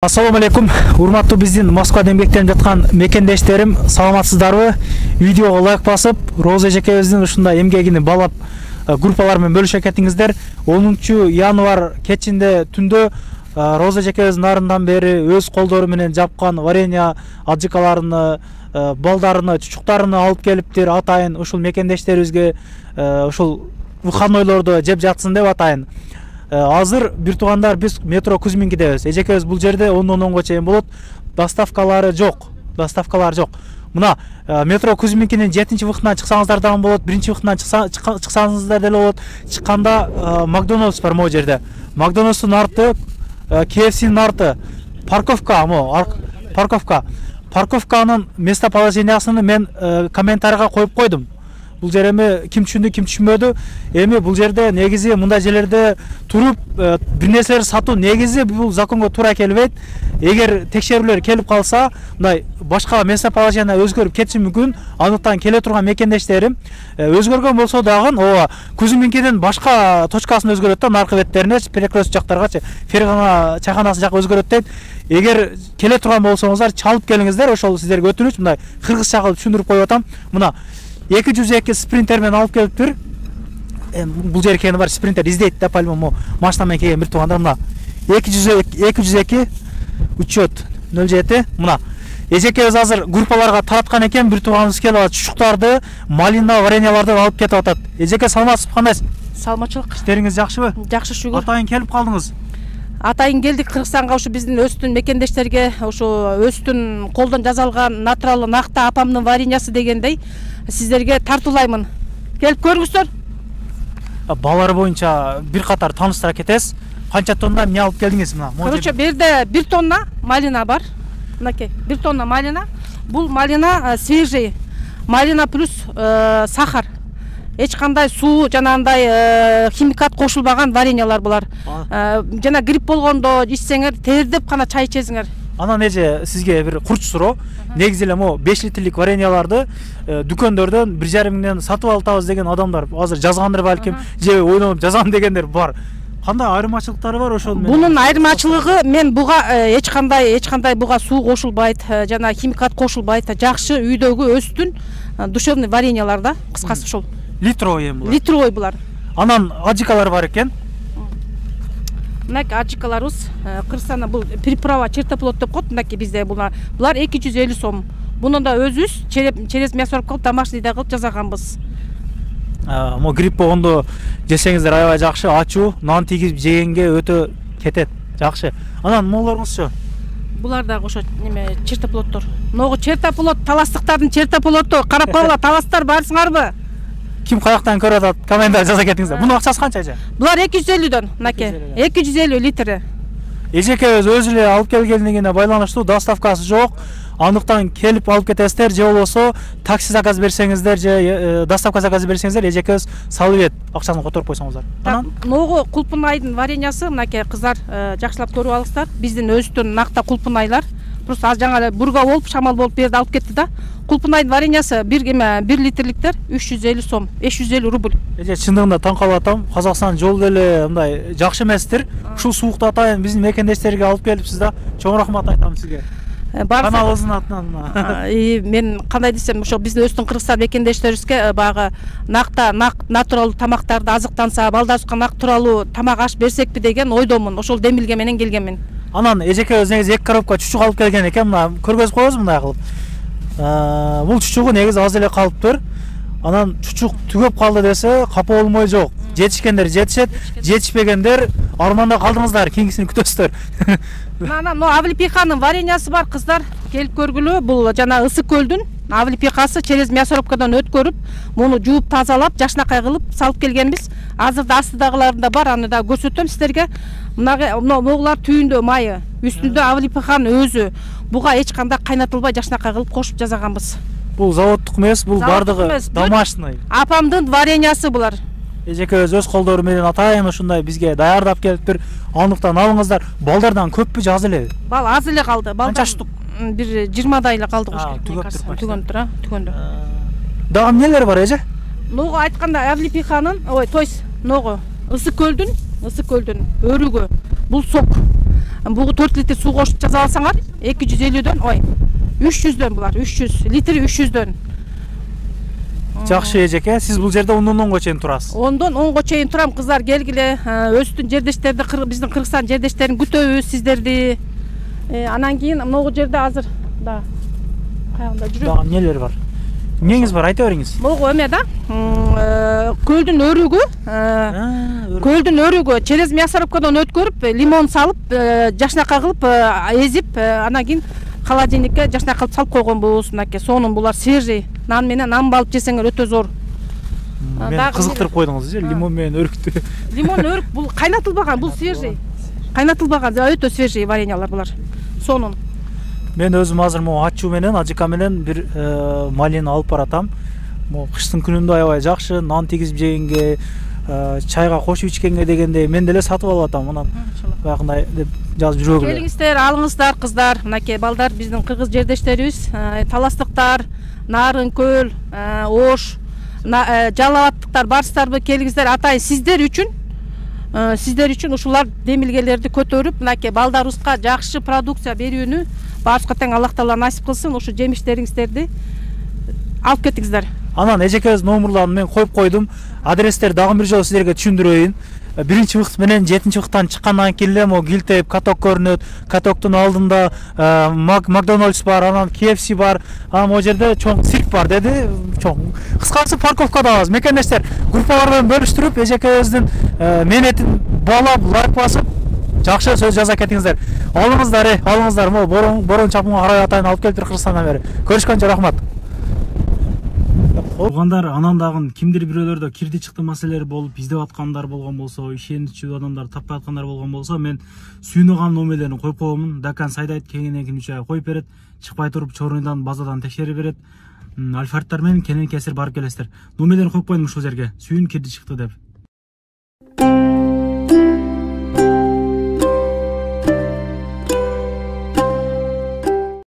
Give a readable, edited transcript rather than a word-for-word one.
Assalamu алейкум, урматтуу биздин Москвада эмгектенип жаткан мекендештерим, саламатсыздарбы? Видеого лайк басып, Роза эжекебиздин ушундай эмгегини баалап группалар менен бөлүшө кетиңиздер. 10 январь кечинде түндө Роза эжекебиз нарындан бери өз колдору менен жапкан варенье аджикаларын, балдарын, чучуктарын алып келиптир. Атайын ушул мекендештерибизге ушул уханойлорду жеп жатсын деп атайын. Азыр бир туугандар биз метро Кузьминкидебиз. Эжекебиз бул жерде 10-10 чейин болот. Доставкалары жок. Мына метро Кузьминкинин 7-вахтынан чыксаңыздар дагы болот, 1-вахтынан чыксаңыздар деле болот. Чыкканда Макдональдс бар могу жерде. Макдональдстун арты, KFC'нин арты, парковка. Парковканын местоположениясын мен комментарийга коюп койдум. Бул жер эми ким түшүндү, ким түшүнбөдү. Эми бул жерде негизи мындай жерлерде туруп бир нерселер сатуу негизи бул законго туура келбейт. Эгер текшерүүлөр келип калса, мындай башка местоположение өзгөрүп кетиши мүмкүн. Андыктан келе турган мекендештерим өзгөргөн болсо дагы, ооба, Кузьминкинин башка точкасын өзгөрөт да, наркы беттерине, перекресток жактаргачы, Фергана чайханасы жакка өзгөрөт дейт. Эгер келе турган болсоңуздар, чалып келиңиздер, ошол сиздерге өтүнүч. Мындай кыргызча кылып түшүндүрүп коюп атам. Мына 202 спринтер менен алып келиптир. Бул жер экени бар, спринтер издейт да, по-любому машина менен келген бир туугандар. Мына 202 учет 07. Мына эжекебиз азыр группаларга тараткан экен, бир тууганыбыз келип чучуктарды, малина, вареньяларды алып кетип атат. Эжеке, саламатсызбы, кандайсыз? Саламатчылык. Иштериңиз жакшыбы? Жакшы, шүгүр. Атайын келип калдыңыз. Атайын келдик Кыргызстанга, ушу биздин өстүн мекендештерге, ушу өстүн колдон жасалган натуралдуу накта апамдын вареньясы дегендей сиздерге тартуулаймын. Келип көрүңүздөр. Балары боюнча бир катар тааныштыра кетесиз. Канча тонна эмне алып келдиңиз? Мына Короче, берде 1 тонна малина бар. Мынакей, 1 тонна малина. Бул малина свежий. Малина плюс сахар. Эч кандай суу, жанагындай химикат кошулбаган вареньялар булар. Жана грипп болгондо ичсеңер, тердеп гана чай ичесиңер. Анан эже сизге бир курч суроо. Негизи эле могу 5 литрлик вареньяларды дүкөндөрдөн 1,5 миңден сатып алабыз деген адамдар азыр жазгандыр балким, же ойлонуп жазам дегендер бар. Кандай айырмачылыктары бар ошол менен? Бунун айырмачылыгы, мен буга эч кандай буга суу кошулбайт, жана химикат кошулбайт. Жакшы үйдөгү өстүн душевный вареньялар да, кыскасы ушул. Литровый булар. Литровый булар. Анан аджикалар бар экен. Мынакей аджикаларыбыз Кыргызстанда бул приправа чертоплод деп коет. Мынакей бизде булар 250 сом. Муну да өзүбүз через мясоруб кылып, домашнийде кылып жасаганбыз. Мо грипп болгондо жесеңиздер аябай жакшы, ачуу, нан тийгизип жегенге өтө кетет. Жакшы. Анан молоруңузчу? Булар да ошо неме чертоплоддор. Ногу чертоплод, таластыктардын чертоплоду, карап калгыла, таластар барсыңарбы? Ким каяктан көрүп атат? Комментарий жаза кетиңиздер. Мунун акчасы канча эже? Булар 250дөн, мынакей. 250 литри. Эжекебиз өзү эле алып келгендигине байланыштуу, доставкасы жок. Андыктан келип алып кетесиздер, же болбосо такси заказ берсеңиздер, же доставка заказ берсеңиздер, эжекебиз салып берет, акчасын которуп койсоңуздар. Анан ногу Кулпунайдын вареньясы, мынакей кыздар жакшылап көрүп алыңыздар. Биздин өстүн накта Кулпунайлар. Просто аз жаңа эле бурга болуп, шамал болуп берди алып кетти да. Кулпунайдын вареньясы 1 литрликтер 350 сом, 550 рубль. Эже, чындыгында таң калып атам. Казакстан жол деле мындай жакшы эместир. Ушул суукта атайын биздин мекендештерге алып келипсиз да. Чоң рахмат айтам сизге. Каналыбыздын атынан. Мен кандай десем, ошо биздин өстүн Кыргызстан мекендештерибизге багы накта, натуралдуу тамактарды азыктанса, балдарыбызга натуралдуу тамак аш берсекпи деген ойдомун. Ошол демилге менен келгенмин. Анан эжекебиз негизи 2 коробка чучук алып келген экен. Мына көргөзүп коебуз мындай кылып. Бул чучугу негизи аз эле калыптыр. Анан чучук түгөп калды десе, капа болмой жок. Жетишкендер жетишет, жетишпегендер арманда калдыңыздар, кийинкисин күтөсүздөр. Анан Авлипиханын вареньясы бар, кыздар, келип көргүлө. Бул жана Ысык көлдүн Авлипихасы, через мясорубкадан өткөрүп, муну жууп тазалап, жашнакай кылып салып келгенбиз. Азырда астыдагыларында бар, аны да көрсөтөм сиздерге. Могулар түйүндө майы, үстүндө Авлипихан өзү. Буга эч кандай кайнатылбай жашнакай кылып кошуп жасаганбыз. Бул заводдук эмес, бул бардыгы домашний. Апамдын вареньясы булар. Эжекебиз өз колдору менен атайын ушундай бизге даярдап келиптир. Андыктан алыңыздар. Балдардан көппү аз эле? Бал аз эле калды. Канча штук? Бир 20дай эле калды ошо. Түгөндүр. Дагы эмнелер бар эже? Ногу айтканда Авлипиханын, то есть ногу Ысык көлдүн өрүгү. Бул сок. бугу 4 литр суу кошуп жаза алсаңар 250дөн, ой 300дөн булар, 300 литри 300дөн. Жакшы эжеке, сиз бул жерде 10-10 чейин турасыз. 10-дон 10 чейин турам, кыздар келгиле, өстүн жердештерди, биздин Кыргызстан жердештерин күтөбүз сиздерди. Анан кийин могу жерде азыр да каягында жүрөм. Дагы нелер бар? Эмнеңиз бар, айта бериңиз. Могу эме да, көлдүн өрүгү, через мясорубкадан өткөрүп, лимон салып, жашнакай кылып, эзип, анан кийин холодильникке жашнакай кылып салып койгонбуз. Мынакей сонун булар свежий. Нан менен нан алып жесеңер өтө зор. Мен кызыктырып койдуңуз, лимон менен өрүктү. Лимон өрүк бул кайнатылбаган, бул свежий. Кайнатылбаган, өтө свежий вареньялар булар. Сонун. Мен өзүм азыр могу ачуу менен, ажыка менен бир малина алып баратам. Могу кыштын күнүндө аябай жакшы, нан тийгизип жегенге, чайга кошуп ичкенге дегенде мен деле сатып алып атам. Анан баягындай деп жазып жүрөгүлө. Келиңиздер, алыңыздар кыздар. Мынакей балдар биздин кыргыз жердештерибиз, таластыктар, Нарынкөл, Ош, Жалал-Абадтыктар барсыздарбы, келиңиздер. Атайын сиздер үчүн ушулар демилгелерди көтөрүп, мынакей балдарыбызга жакшы продукция берүүнү баарыбызга тең Аллах Таала насип кылсын. Ушу жемиштериңиздерди алып кетиңиздер. Анан эжекебиз номурларын мен коюп койдум. Адрестерди дагы бир жолу силерге түшүндүрөйүн. Биринчи выкыт менен 7-выкыттан чыккандан кийин эле могу Гилтеп, каток көрүнөт. Катоктун алдында Макдональдс бар, анан KFC бар. Анан могу жерде чоң цирк бар деди. Чоң. Кыскасы парковкадабыз. Мекендештер группалар менен бөлүштүрүп, эжекебиздин менетин баалап, лайк басып, жакшы сөз жаза кетиңиздер. Алыңыздар, могу борон чапымга карай атайын алып келиптир Кыргызстандан бери. Көрүшкөнчө рахмат. Туугандар, анан дагы кимдир бирөөлөрдө кирди чыкты маселелер болуп, издеп аткандар болгон болсо, ишеничүү адамдар таппай аткандар болгон болсо, мен сүйүнөган номерлерин коюп койгомун. Дакан Сайдайт кеңинен 3 ай коюп берет, чыкпай туруп чорундан базадан текшерип берет. Альфарттар менен кенен кесир барып келесиздер. Номерлерин коюп койдум ушул жерге. Сүйүн кирди чыкты деп.